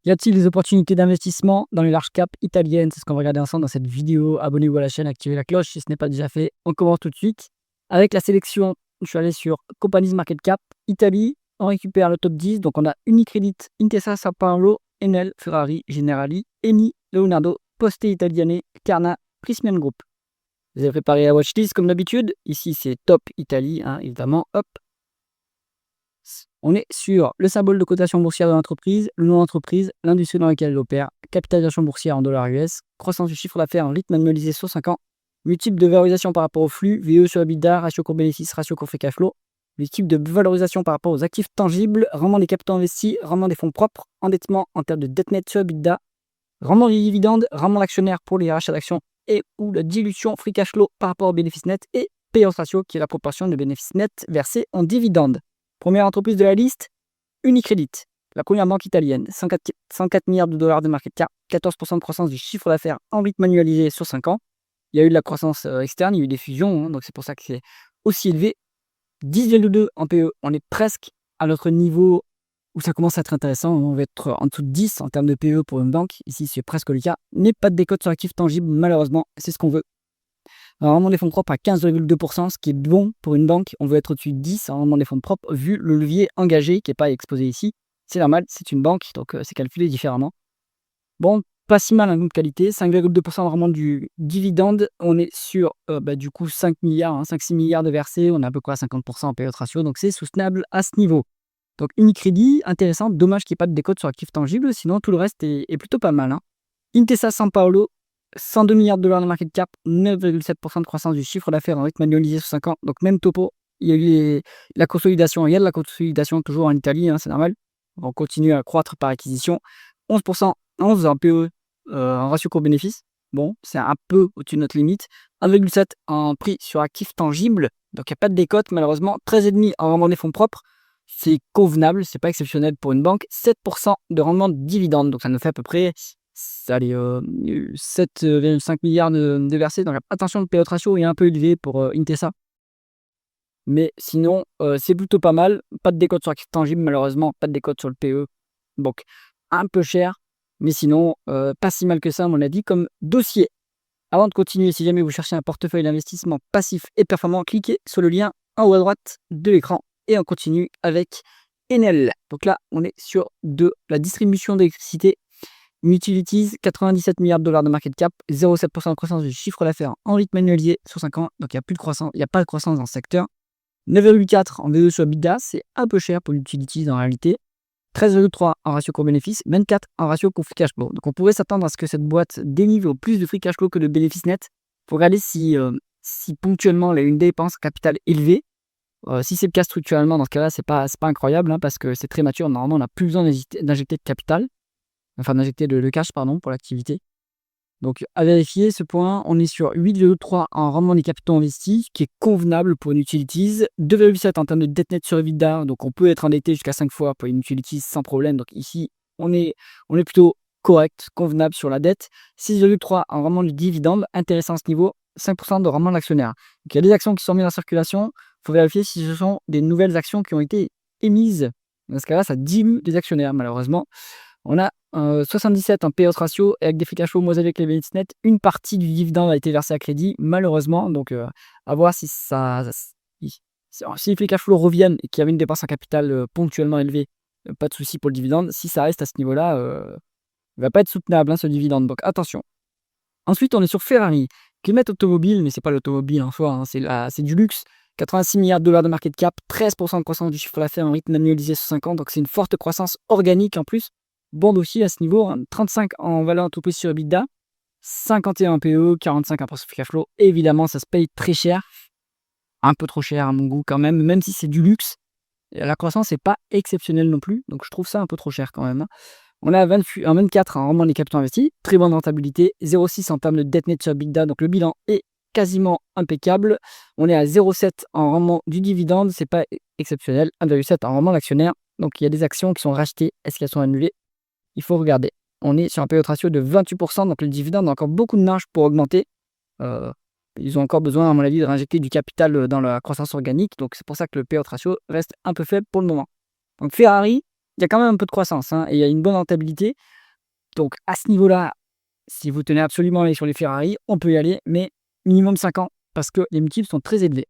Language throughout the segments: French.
Y a-t-il des opportunités d'investissement dans les large caps italiennes? C'est ce qu'on va regarder ensemble dans cette vidéo. Abonnez-vous à la chaîne, activez la cloche si ce n'est pas déjà fait. On commence tout de suite avec la sélection. Je suis allé sur Companies Market Cap, Italie. On récupère le top 10. Donc on a Unicredit, Intesa Sanpaolo, Enel, Ferrari, Generali, Eni, Leonardo, Poste Italiane, Carna, Prysmian Group. Vous avez préparé la watchlist comme d'habitude. Ici c'est Top Italie, évidemment. Hop. On est sur le symbole de cotation boursière de l'entreprise, le nom d'entreprise, l'industrie dans laquelle elle opère, capitalisation boursière en dollars US, croissance du chiffre d'affaires en rythme annualisé sur 5 ans, multiple de valorisation par rapport au flux, VE sur EBITDA, ratio court bénéfice, ratio court free cash flow, multiple de valorisation par rapport aux actifs tangibles, rendement des capitaux investis, rendement des fonds propres, endettement en termes de dette nette sur EBITDA, rendement des dividendes, rendement d'actionnaires pour les rachats d'actions et ou la dilution free cash flow par rapport au bénéfice net et payout ratio qui est la proportion de bénéfices nets versés en dividendes. Première entreprise de la liste, Unicredit, la première banque italienne, 104 milliards de dollars de market cap, 14% de croissance du chiffre d'affaires en rythme annualisé sur 5 ans. Il y a eu de la croissance externe, il y a eu des fusions, donc c'est pour ça que c'est aussi élevé. 10,2 en PE, on est presque à notre niveau où ça commence à être intéressant. On va être en dessous de 10 en termes de PE pour une banque. Ici, c'est presque le cas. N'est pas de décote sur actifs tangibles, malheureusement, c'est ce qu'on veut. Un rendement des fonds propres à 15,2%, ce qui est bon pour une banque. On veut être au-dessus de 10 en rendement des fonds propres, vu le levier engagé qui n'est pas exposé ici. C'est normal, c'est une banque, donc c'est calculé différemment. Bon, pas si mal en de qualité, 5,2% de rendement du dividende. On est sur du coup 5 milliards, 5-6 milliards de versés. On est à peu près à 50% en payout ratio, donc c'est soutenable à ce niveau. Donc Unicredit, intéressant, dommage qu'il n'y ait pas de décote sur actifs tangibles, sinon tout le reste est plutôt pas mal. Intesa Sanpaolo, 102 milliards de dollars de market cap, 9,7% de croissance du chiffre d'affaires en rythme annualisé sur 5 ans. Donc même topo, il y a eu la consolidation, il y a de la consolidation toujours en Italie, c'est normal. On continue à croître par acquisition. 11%, 11 en PE, en ratio court bénéfice. Bon, c'est un peu au-dessus de notre limite. 1,7 en prix sur actifs tangibles. Donc il n'y a pas de décote malheureusement. 13,5 en rendement des fonds propres. C'est convenable, c'est pas exceptionnel pour une banque. 7% de rendement de dividende. Donc ça nous fait à peu près 7,5 milliards de versés. Donc attention, le payout ratio est un peu élevé pour Intesa. Mais sinon, c'est plutôt pas mal. Pas de décote sur actifs tangibles, malheureusement. Pas de décote sur le PE. Donc un peu cher. Mais sinon, pas si mal que ça, on a dit, comme dossier. Avant de continuer, si jamais vous cherchez un portefeuille d'investissement passif et performant, cliquez sur le lien en haut à droite de l'écran. Et on continue avec Enel. Donc là, on est sur de la distribution d'électricité. Utilities, 97 milliards de dollars de market cap, 0,7% de croissance du chiffre d'affaires en rythme annualisé sur 5 ans. Donc il n'y a plus de croissance, il n'y a pas de croissance dans le secteur. 9,4 en VE sur EBITDA, c'est un peu cher pour l'Utilities en réalité. 13,3 en ratio court bénéfice, 24 en ratio court free cash flow. Donc on pourrait s'attendre à ce que cette boîte délivre plus de free cash flow que de bénéfices nets. Il faut regarder si ponctuellement elle a une dépense capitale élevée. Si c'est le cas structurellement, dans ce cas-là, c'est pas incroyable parce que c'est très mature. Normalement, on n'a plus besoin d'injecter de capital, enfin d'injecter de cash pour l'activité. Donc à vérifier ce point, on est sur 8,3 en rendement des capitaux investis, qui est convenable pour une utilities, 2,7 en termes de dette nette sur EBITDA, donc on peut être endetté jusqu'à 5 fois pour une utilities sans problème. Donc ici, on est plutôt correct, convenable sur la dette. 6,3 en rendement du dividende, intéressant à ce niveau, 5% de rendement de l'actionnaire. Donc il y a des actions qui sont mises en circulation, il faut vérifier si ce sont des nouvelles actions qui ont été émises. Dans ce cas-là, ça dilue les actionnaires malheureusement. On a 77 en payout ratio et avec des free cash flow moins avec les bénéfices nets. Une partie du dividende a été versée à crédit, malheureusement. Donc, à voir si les free cash flow reviennent et qu'il y avait une dépense en capital ponctuellement élevée, pas de souci pour le dividende. Si ça reste à ce niveau-là, il ne va pas être soutenable ce dividende. Donc, attention. Ensuite, on est sur Ferrari, qui met automobile, mais ce n'est pas l'automobile en soi, c'est du luxe. 86 milliards de dollars de market cap, 13% de croissance du chiffre d'affaires en rythme annualisé sur 5 ans. Donc, c'est une forte croissance organique en plus. Bon dossier à ce niveau, 35 en valeur entreprise sur EBITDA, 51 en PE, 45 en free cash flow. Évidemment, ça se paye très cher, un peu trop cher à mon goût quand même si c'est du luxe. La croissance n'est pas exceptionnelle non plus, donc je trouve ça un peu trop cher quand même. On a 24 en rendement des capitaux investis, très bonne rentabilité, 0,6 en termes de dette nette sur EBITDA, donc le bilan est quasiment impeccable. On est à 0,7 en rendement du dividende, c'est pas exceptionnel, 1,7 en rendement d'actionnaire. Donc il y a des actions qui sont rachetées, est-ce qu'elles sont annulées? Il faut regarder. On est sur un payout ratio de 28%, donc le dividende a encore beaucoup de marge pour augmenter. Ils ont encore besoin, à mon avis, de réinjecter du capital dans la croissance organique. Donc c'est pour ça que le payout ratio reste un peu faible pour le moment. Donc Ferrari, il y a quand même un peu de croissance, hein, et il y a une bonne rentabilité. Donc à ce niveau-là, si vous tenez absolument à aller sur les Ferrari, on peut y aller, mais minimum 5 ans, parce que les multiples sont très élevés.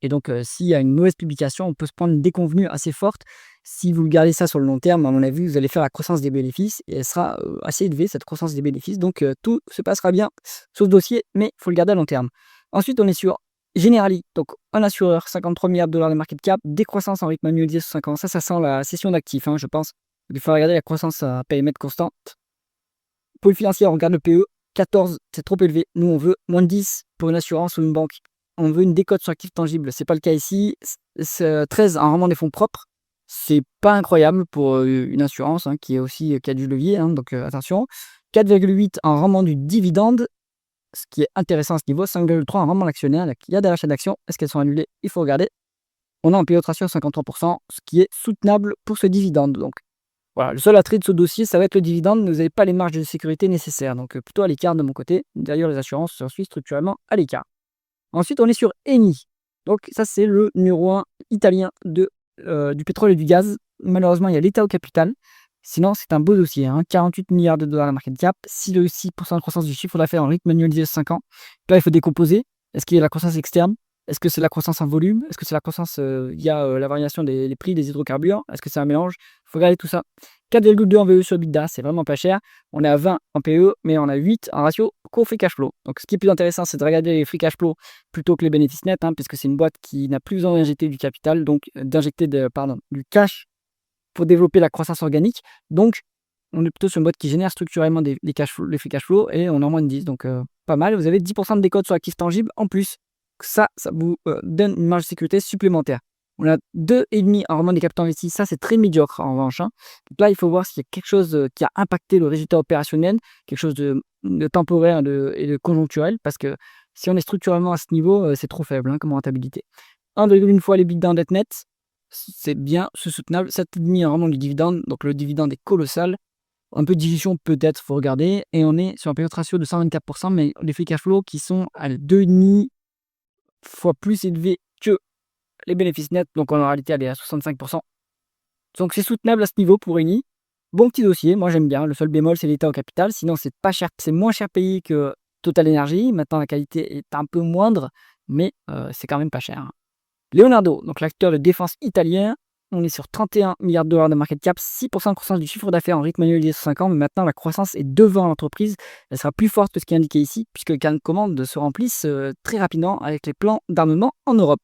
Et donc, s'il y a une mauvaise publication, on peut se prendre une déconvenue assez forte. Si vous gardez ça sur le long terme, à mon avis, vous allez faire la croissance des bénéfices et elle sera, assez élevée, cette croissance des bénéfices. Donc, tout se passera bien sur ce dossier, mais il faut le garder à long terme. Ensuite, on est sur Generali, donc un assureur, 53 milliards de dollars de market cap, décroissance en rythme annualisé sur 5 ans. Ça sent la cession d'actifs, hein, je pense. Il faut regarder la croissance à périmètre constant. Pôle financier, on regarde le PE, 14, c'est trop élevé. Nous, on veut moins de 10 pour une assurance ou une banque. On veut une décote sur actifs tangibles. C'est pas le cas ici. 13 en rendement des fonds propres. C'est pas incroyable pour une assurance, hein, qui est aussi qui a du levier, hein, donc attention. 4,8 en rendement du dividende, ce qui est intéressant à ce niveau. 5,3 en rendement d'actionnaire. Il y a des rachats d'actions. Est-ce qu'elles sont annulées? Il faut regarder. On a un payout ratio à 53%, ce qui est soutenable pour ce dividende. Donc voilà, le seul attrait de ce dossier, ça va être le dividende. Vous n'avez pas les marges de sécurité nécessaires. Donc plutôt à l'écart de mon côté. D'ailleurs, les assurances se suivent structurellement à l'écart. Ensuite, on est sur Eni. Donc ça, c'est le numéro 1 italien du pétrole et du gaz. Malheureusement, il y a l'État au capital. Sinon, c'est un beau dossier, hein. 48 milliards de dollars de market cap, 6,6% de croissance du chiffre d'affaires en rythme annualisé de 5 ans. Là, il faut décomposer. Est-ce qu'il y a la croissance externe? Est-ce que c'est la croissance en volume? Est-ce que c'est la croissance via la variation des prix des hydrocarbures? Est-ce que c'est un mélange? Il faut regarder tout ça. 4,2 en VE sur EBITDA, c'est vraiment pas cher. On est à 20 en PE, mais on a 8 en ratio court free cash flow. Donc ce qui est plus intéressant, c'est de regarder les free cash flow plutôt que les bénéfices nets, hein, puisque c'est une boîte qui n'a plus besoin d'injecter du capital, donc d'injecter du cash pour développer la croissance organique. Donc on est plutôt sur une boîte qui génère structurellement les free cash flow et on est en moins de 10. Donc pas mal. Vous avez 10% de décote sur actifs tangibles en plus. Ça vous donne une marge de sécurité supplémentaire. On a 2,5 en rendement des capitaux investis. Ça, c'est très médiocre en revanche, hein. Donc là, il faut voir s'il y a quelque chose qui a impacté le résultat opérationnel, quelque chose de temporaire et de conjoncturel, parce que si on est structurellement à ce niveau, c'est trop faible, hein, comme rentabilité. 1,1 fois les EBITDA en dette nette, c'est bien, c'est soutenable. 7,5 en rendement du dividende, donc le dividende est colossal. Un peu de dilution peut-être, il faut regarder. Et on est sur un payout ratio de 124%, mais les free cash flow qui sont à 2,5 fois plus élevés que les bénéfices nets, donc en réalité elle est à 65%. Donc c'est soutenable à ce niveau pour Eni. Bon petit dossier, moi j'aime bien. Le seul bémol, c'est l'État au capital. Sinon, c'est pas cher, c'est moins cher payé que Total Energy. Maintenant, la qualité est un peu moindre, mais c'est quand même pas cher, hein. Leonardo, donc l'acteur de défense italien, on est sur 31 milliards de dollars de market cap, 6% de croissance du chiffre d'affaires en rythme annuel sur 5 ans, mais maintenant la croissance est devant l'entreprise. Elle sera plus forte que ce qui est indiqué ici, puisque les carnets de commandes se remplissent très rapidement avec les plans d'armement en Europe.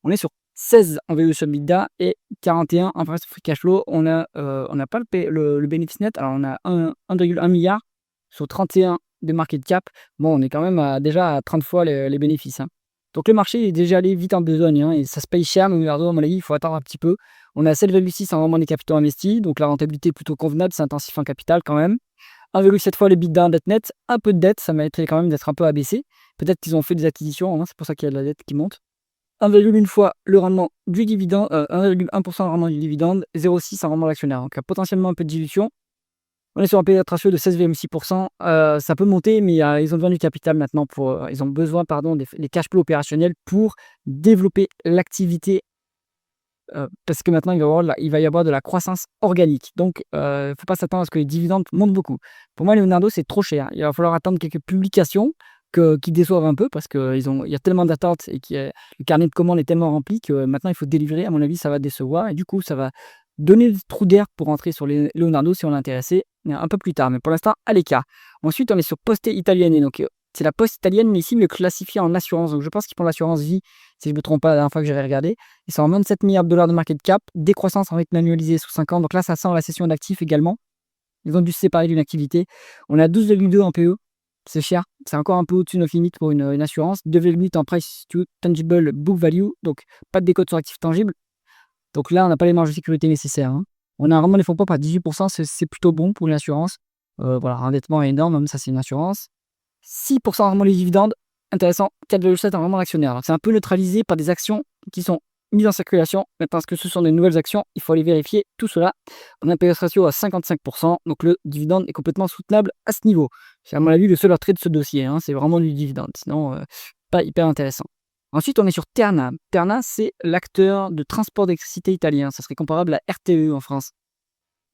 On est sur 16 en VE sur EBITDA et 41 en free cash flow. On n'a pas le bénéfice net, alors on a 1,1 milliard sur 31 de market cap. Bon, on est quand même déjà à 30 fois les bénéfices, hein. Donc le marché est déjà allé vite en besogne, hein, et ça se paye cher, mais Leonardo, à mon avis, il faut attendre un petit peu. On a 7,6 en rendement des capitaux investis, donc la rentabilité est plutôt convenable, c'est intensif en capital quand même. 1,7 fois les EBITDA en dette nette, un peu de dette, ça mériterait quand même d'être un peu abaissé. Peut-être qu'ils ont fait des acquisitions, hein, c'est pour ça qu'il y a de la dette qui monte. 1,1 fois le rendement du dividende, 1,1% de rendement du dividende, 0,6 en rendement d'actionnaire. Donc il y a potentiellement un peu de dilution. On est sur un payout ratio de 16,6%. Ça peut monter, mais ils ont besoin du capital maintenant ils ont besoin, pardon, des cash flows opérationnels pour développer l'activité, parce que maintenant il va y avoir de la croissance organique. Donc il ne faut pas s'attendre à ce que les dividendes montent beaucoup. Pour moi, Leonardo, c'est trop cher. Il va falloir attendre quelques publications qui déçoivent un peu parce qu'il y a tellement d'attentes et le carnet de commandes est tellement rempli que maintenant il faut délivrer. À mon avis, ça va décevoir et du coup, ça va donner des trous d'air pour rentrer sur les Leonardo si on est intéressé un peu plus tard. Mais pour l'instant, à l'écart. Ensuite, on est sur Poste Italiane. Donc, c'est la Poste italienne, mais ici, il le classifie en assurance. Donc, je pense qu'ils font l'assurance vie, si je ne me trompe pas, la dernière fois que j'avais regardé. Ils sont en 27 milliards de dollars de market cap, décroissance en rythme annualisé sous 5 ans. Donc là, ça sent la cession d'actifs également. Ils ont dû se séparer d'une activité. On est à 12,2 en PE. C'est cher. C'est encore un peu au-dessus de nos limites pour une assurance. 2,8 en price to tangible book value. Donc, pas de décote sur actifs tangibles. Donc là, on n'a pas les marges de sécurité nécessaires, hein. On a un rendement des fonds propres à 18%. C'est plutôt bon pour une assurance. Voilà, l'endettement est énorme, même ça, c'est une assurance. 6% en rendement des dividendes. Intéressant. 4,7 en rendement d'actionnaire. Donc, c'est un peu neutralisé par des actions qui sont mises en circulation. Maintenant, est-ce que ce sont des nouvelles actions? Il faut aller vérifier tout cela. On a un PE ratio à 55%. Donc, le dividende est complètement soutenable à ce niveau. C'est à mon avis le seul attrait de ce dossier, hein. C'est vraiment du dividende. Sinon, pas hyper intéressant. Ensuite, on est sur Terna. Terna, c'est l'acteur de transport d'électricité italien. Ça serait comparable à RTE en France.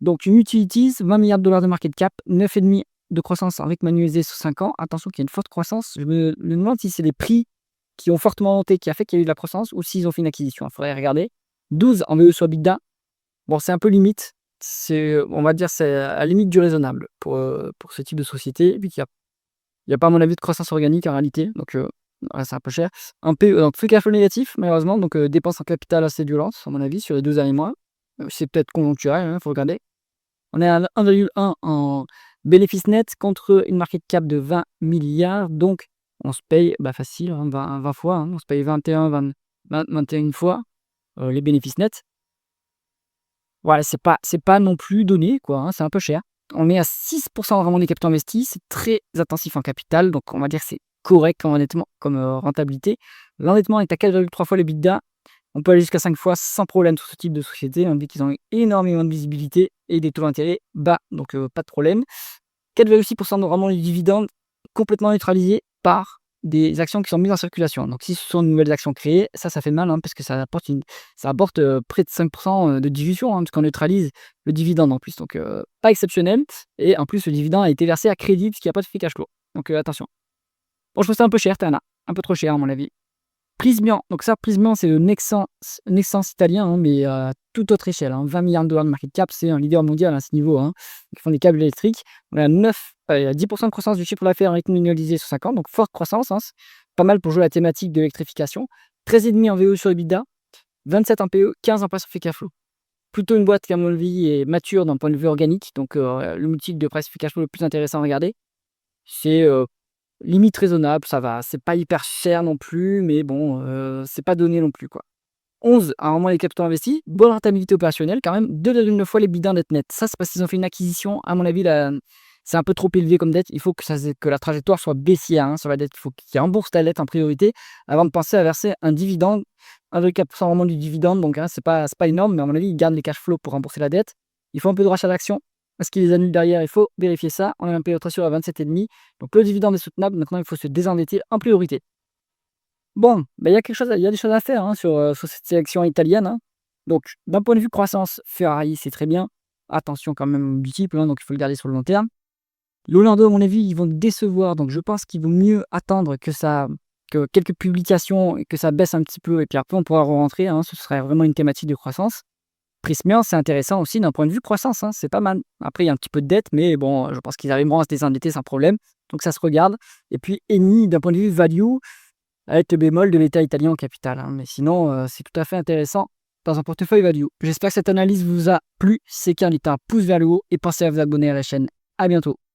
Donc une utilities, 20 milliards de dollars de market cap, 9,5 de croissance avec manualisé sur 5 ans. Attention qu'il y a une forte croissance. Je me demande si c'est les prix qui ont fortement monté qui a fait qu'il y a eu de la croissance ou s'ils ont fait une acquisition. Il faudrait regarder. 12 en VE sur EBITDA. Bon, c'est un peu limite. On va dire, c'est à la limite du raisonnable pour ce type de société. Et puis, il y a pas, à mon avis, de croissance organique en réalité. Donc, ouais, c'est un peu cher. Un PE, donc free cash flow négatif, malheureusement. Donc, dépenses en capital assez violentes, à mon avis, sur les 2 derniers mois. C'est peut-être conjoncturel, il faut regarder. On est à 1,1 en bénéfice net contre une market cap de 20 milliards. Donc, on se paye facile, 20 fois. On se paye 21 fois les bénéfices nets. Voilà, c'est pas non plus donné, quoi, c'est un peu cher. On est à 6% vraiment des capitaux investis, c'est très intensif en capital, donc on va dire que c'est correct comme rentabilité. L'endettement est à 4,3 fois l'EBITDA. On peut aller jusqu'à 5 fois sans problème sur ce type de société, on dit qu'ils ont énormément de visibilité et des taux d'intérêt bas, donc pas de problème. 4,6% de rendement du dividende, complètement neutralisé par des actions qui sont mises en circulation. Donc si ce sont de nouvelles actions créées, ça fait mal, parce que ça apporte près de 5% de dilution, puisqu'on neutralise le dividende en plus. Donc pas exceptionnel. Et en plus, le dividende a été versé à crédit puisqu'il n'y a pas de free cash flow. Donc attention. Bon, je trouve ça un peu cher, Tana. Un peu trop cher à mon avis. Prismian, donc ça, Prismian, c'est le Nexans italien, mais à toute autre échelle. 20 milliards de dollars de market cap, c'est un leader mondial à ce niveau. Ils font des câbles électriques. On est à 10% de croissance du chiffre d'affaires en rythme annualisé sur 5 ans, donc forte croissance. C'est pas mal pour jouer la thématique de l'électrification. 13,5 en VE sur EBITDA, 27 en PE, 15 en price free cash flow. Plutôt une boîte qui, à mon avis, est mature d'un point de vue organique, donc le multiple de price free cash flow le plus intéressant à regarder. C'est limite raisonnable, ça va. C'est pas hyper cher non plus, mais bon, c'est pas donné non plus, quoi. 11, à un moment les capitaux investis, bonne rentabilité opérationnelle quand même, 2,9 fois les EBITDA net. Ça, c'est parce qu'ils ont fait une acquisition. À mon avis, là, c'est un peu trop élevé comme dette. Il faut que la trajectoire soit baissière sur la dette. Il faut qu'ils remboursent la dette en priorité avant de penser à verser un dividende. 1,4% vraiment du dividende, donc c'est pas énorme, mais à mon avis, ils gardent les cash flows pour rembourser la dette. Il faut un peu de rachat d'actions. Est-ce qu'ils les annulent derrière? Il faut vérifier ça. On a un PE ratio à 27,5. Donc le dividende est soutenable. Maintenant, il faut se désendetter en priorité. Bon, il y a des choses à faire sur cette sélection italienne. Donc, d'un point de vue croissance, Ferrari, c'est très bien. Attention quand même au multiple, donc il faut le garder sur le long terme. L'Orlando, à mon avis, ils vont décevoir. Donc, je pense qu'il vaut mieux attendre que quelques publications et que ça baisse un petit peu. Et puis après, on pourra rentrer. Ce serait vraiment une thématique de croissance. Prismian, c'est intéressant aussi d'un point de vue croissance. C'est pas mal. Après, il y a un petit peu de dette, mais bon, je pense qu'ils arriveront à se désendetter sans problème. Donc, ça se regarde. Et puis, Eni, d'un point de vue value, avec le bémol de l'État italien en capital. Mais sinon, c'est tout à fait intéressant dans un portefeuille value. J'espère que cette analyse vous a plu. C'est qu'un pouce vers le haut et pensez à vous abonner à la chaîne. À bientôt.